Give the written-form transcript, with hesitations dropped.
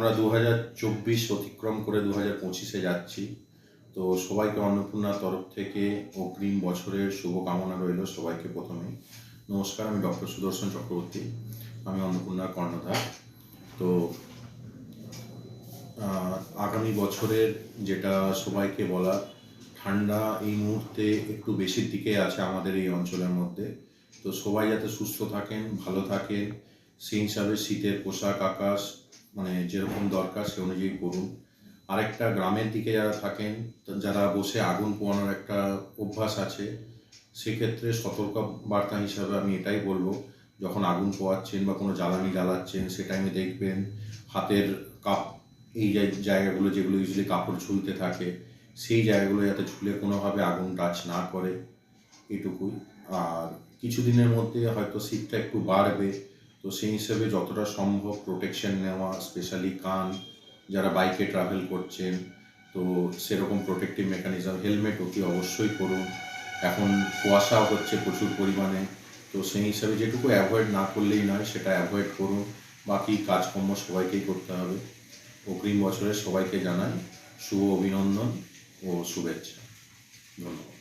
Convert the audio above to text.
আমরা 2024 অতিক্রম করে 2025-এ যাচ্ছি। তো সবাইকে অন্নপূর্ণার তরফ থেকে অগ্রিম বছরের শুভকামনা রইল সবাইকে। প্রথমেই নমস্কার, আমি ডক্টর সুদর্শন চক্রবর্তী, আমি অন্নপূর্ণার কর্ণধার। তো আগামী বছরের যেটা সবাইকে বলা, ঠান্ডা এই মুহূর্তে একটু বেশির দিকে আছে আমাদের এই অঞ্চলের মধ্যে। তো সবাই যাতে সুস্থ থাকেন, ভালো থাকেন, সেই হিসাবে শীতের পোশাক আকাশ মানে যেরকম দরকার সে অনুযায়ী করুন। আরেকটা, গ্রামের দিকে যারা থাকেন, যারা বসে আগুন পোয়ানোর একটা অভ্যাস আছে, সেক্ষেত্রে সতর্ক বার্তা হিসাবে আমি এটাই বলবো, যখন আগুন পোয়াচ্ছেন বা কোনো জ্বালানি জ্বালাচ্ছেন সে টাইমে দেখবেন হাতের কাপ এই জায়গাগুলো যেগুলো ইউজুয়ালি কাপড় ঝুলতে থাকে, সেই জায়গাগুলো যাতে ঝুলে কোনোভাবে আগুন টাচ না করে, এটুকুই। আর কিছুদিনের মধ্যে হয়তো শীতটা একটু বাড়বে, তো সেই হিসেবে যতটা সম্ভব প্রোটেকশন নেওয়া, স্পেশালি কান, যারা বাইকে ট্রাভেল করছেন তো সেরকম প্রোটেক্টিভ মেকানিজম, হেলমেট অতি অবশ্যই করুন। এখন কুয়াশাও হচ্ছে প্রচুর পরিমাণে, তো সেই হিসাবে যেটুকু অ্যাভয়েড না করলেই নয় সেটা অ্যাভয়েড করুন। বাকি কাজকর্ম সবাইকেই করতে হবে। অগ্রিম বছরে সবাইকে জানাই শুভ অভিনন্দন ও শুভেচ্ছা। ধন্যবাদ।